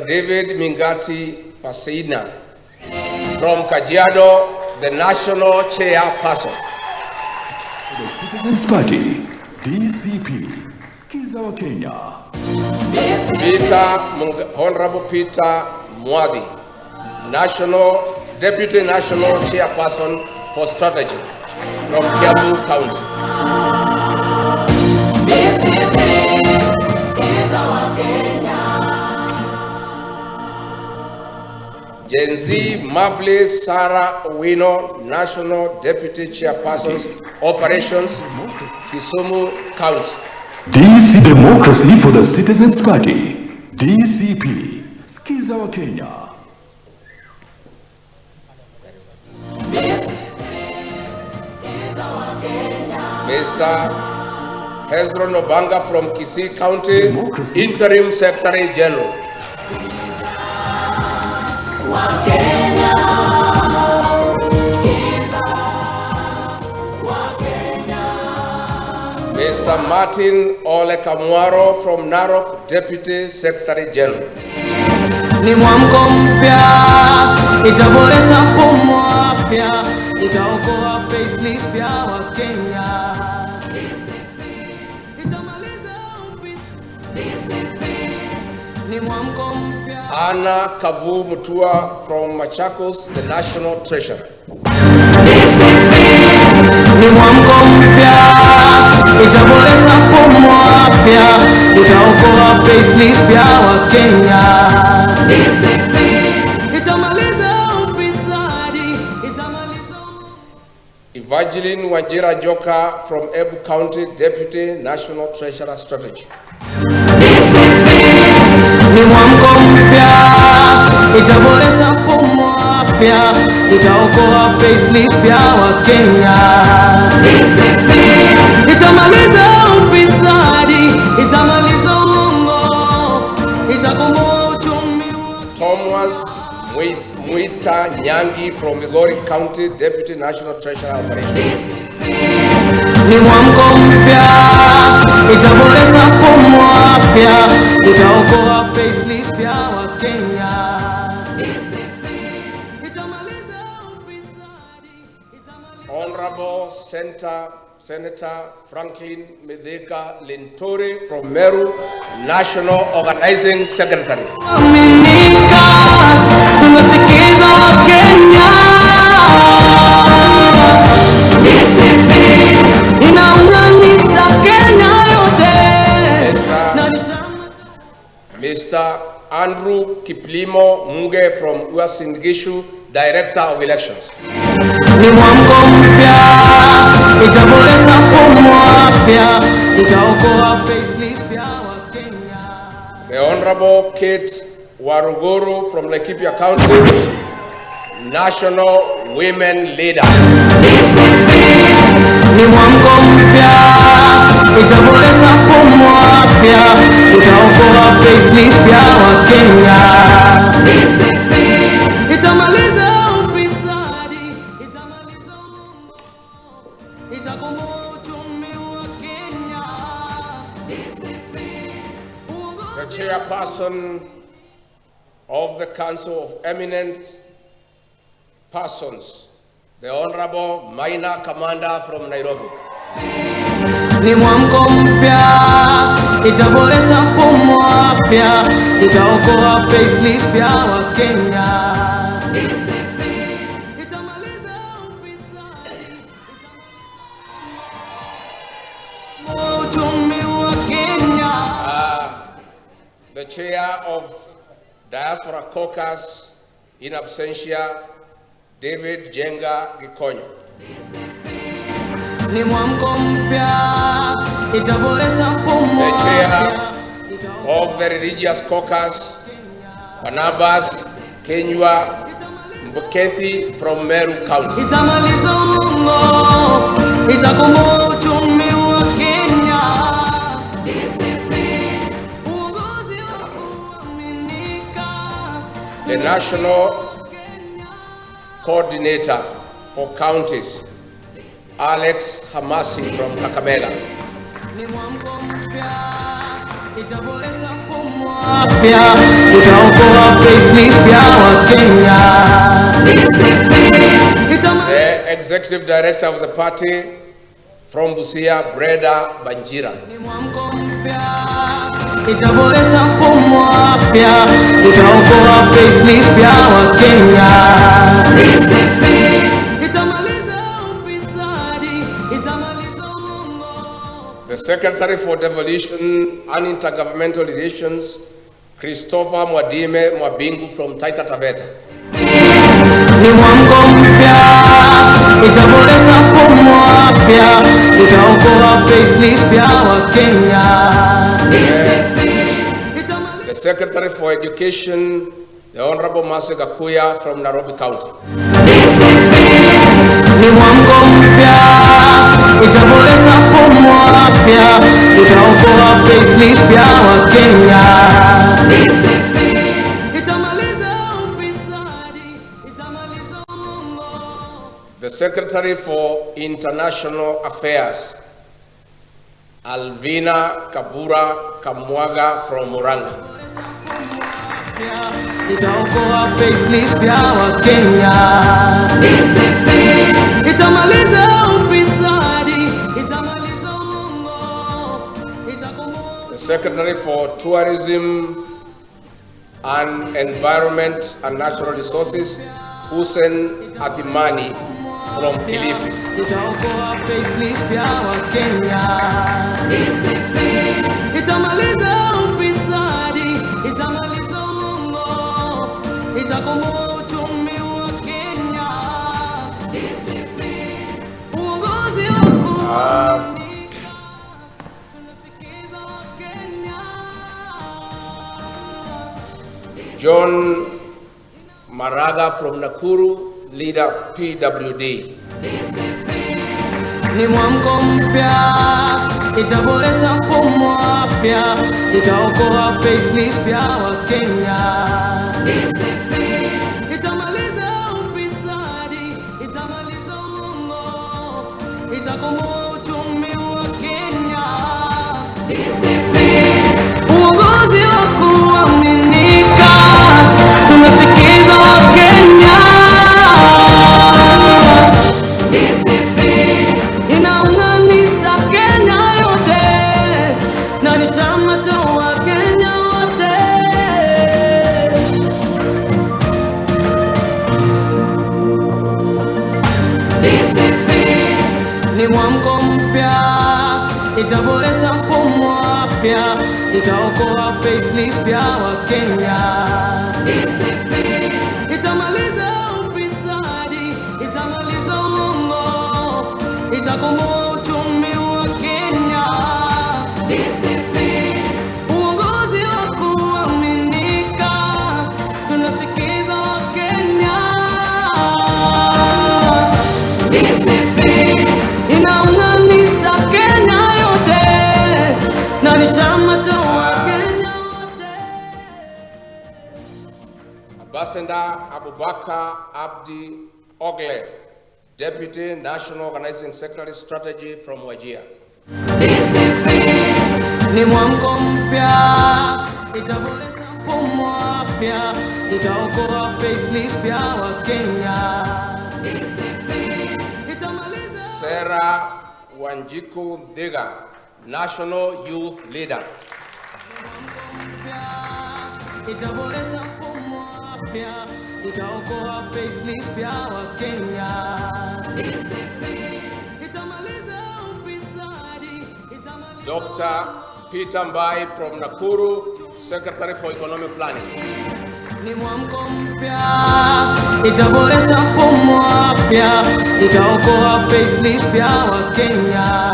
David Mingati Paseina. From Kajiado, the national chairperson. The Citizens Party, DCP, Skiza wa Kenya. Honorable Peter Mwadi, Deputy National Chairperson for Strategy from Kiambu County. DCP, Skiza wa Kenya. Gen Z Mable Sarah Owino, National Deputy Chairperson, Operations, Kisumu County. DC Democracy for the Citizens Party, DCP, Skiza wa Kenya. Mr. Hezron Obanga from Kisii County, Interim Secretary General. Mr. Martin Ole Kamwaro from Narok, Deputy Secretary General. Ni mwamko mpya, itaboresha mfumo wa afya, itaokoa payslip ya Wakenya. Itamaliza ofisi. Ni mwamko mpya. Anna Kavu Mutua from Machakos, the National Treasurer. Ni mwamko mpya, itaboresha mfumo wa afya, itaokoa payslip ya Wakenya. Itamaliza ufisadi, itamaliza. Evangeline Wajira Joka from Ebu County, Deputy National Treasurer Strategy. Ni mwamko mpya, itaboresha mfumo wa afya, itaokoa payslip ya Wakenya. Itamaliza ufisadi, itamaliza uongo, itakomboa uchumi wa Thomas Mwita Nyangi from Migori County, Deputy National Treasurer Operations. Ni mwamko mpya, itaboresha mfumo wa afya, itaokoa payslip ya Wakenya. Itamaliza ufisadi, itamaliza. Honorable Senator Franklin Medeka Linturi from Meru, National Organizing Secretary. Aminika, tunasikiza Wakenya. DCP, inaunganisha Kenya yote. Mr. Andrew Kiplimo Muge from Uasin Gishu, Director of Elections. Ni mwamko mpya, itaboresha mfumo wa afya, itaokoa payslip ya Wakenya. The Honorable Kate Waruguru from Laikipia County, National Women Leader. Ni mwamko mpya, itaboresha mfumo wa afya, itaokoa payslip ya Wakenya. Itamaliza ufisadi, itamaliza uongo, itakomboa uchumi wa Kenya. The chairperson of the Council of Eminent Persons, the Honorable Minor Commander from Nairobi. Ni mwamko mpya, itaboresha mfumo wa afya, itaokoa payslip ya Wakenya. Itamaliza ufisadi, itamaliza uchumi wa Kenya. The chair of Diaspora Caucus in absentia, David Jenga Gikonyo. Ni mwamko mpya, itaboresha mfumo The wa chair afya, of the Religious Caucus, Barnabas Kenywa Mbukethi from Meru County. itamaliza uongo, itakomboa uchumi wa Kenya. Uongozi wa kuaminika. The National Coordinator for Counties, Alex Hamasi from Kakamega. Ni mwamko mpya, itaboresha mfumo Afya itaokoa payslip ya Wakenya. The executive director of the party from Busia, Breda Banjira. Ni mwamko mpya, itaboresha mfumo wa afya, itaokoa payslip ya Wakenya. Itamaliza ufisadi, itamaliza uongo. The Secretary for Devolution and Intergovernmental Relations, Christopher Mwadime Mwabingu from Taita Taveta. Ni mwamko mpya, itaboresha mfumo wa afya, itaokoa payslip ya Wakenya. The Secretary for Education, the Honorable Mercy Gachagua from Nairobi County. Ni mwamko mpya, itaboresha mfumo wa afya, itaokoa payslip ya Wakenya. Itamaliza ufisadi, itamaliza uongo. The Secretary for International Affairs, Alvina Kabura Kamwaga from Murang'a. Itaokoa payslip ya Wakenya. Itamaliza ufisadi, itamaliza uongo. The Secretary for Tourism and Environment and Natural Resources, Hussein Athimani from Kilifi. Itaokoa payslip ya Wakenya. Itamaliza ufisadi, itamaliza uongo. Itakomboa uchumi wa Kenya. Uongozi wako tunasikiza Wakenya. John Maraga from Nakuru, leader PWD. Ni mwamko mpya, itaboresha mfumo wa afya, itaokoa payslip ya Wakenya. Itamaliza ufisadi, itamaliza uongo, itakomboa uchumi wa Kenya. Uongozi wa kuaminika, tunasikiza Wakenya. Inaunganisha Kenya yote, na ni chama cha Wakenya wote. Ni mwamko mpya, itaboresha mfumo wa afya, itaokoa payslip ya Wakenya. Itamaliza ufisadi, itamaliza uongo, itakomboa uchumi wa Kenya. Uongozi wa kuaminika, tunasikiza Wakenya. Inaunganisha Kenya yote, na ni chama cha Wakenya wote. Ambassador Abubakar Abdi Ogle, Deputy National Organizing Secretary Strategy from Wajir. Ni mwamko mpya, itaboresha mfumo wa afya, itaokoa payslip ya Wakenya. Itamaliza Sarah Wanjiku Diga, National Youth Leader. itaboresha mfumo wa afya, itaokoa payslip ya Wakenya. Itamaliza ufisadi, itamaliza Dr. Peter Mbai from Nakuru, Secretary for Economic Planning. ni mwamko mpya, itaboresha mfumo wa afya, itaokoa payslip ya Wakenya.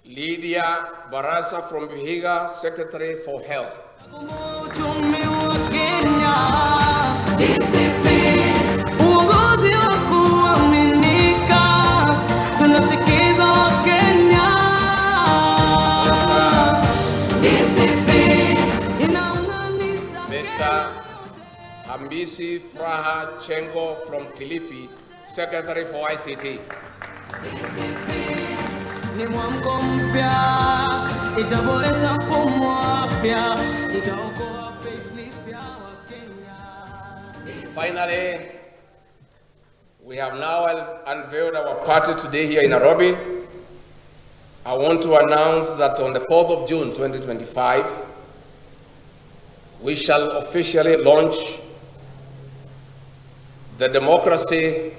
Lydia Barasa from Vihiga, Secretary for Health. Uchumi wa Kenya, uongozi wa kuaminika, tunasikiza Wakenya. Inaunganisha Mr. Hambisi Fraha Chengo from Kilifi, Secretary for ICT. ni mwamko mpya, itaboresha mfumo wa afya, itaokoa payslip ya Wakenya. Finally, we have now unveiled our party today here in Nairobi. I want to announce that on the 4th of June 2025, we shall officially launch the Democracy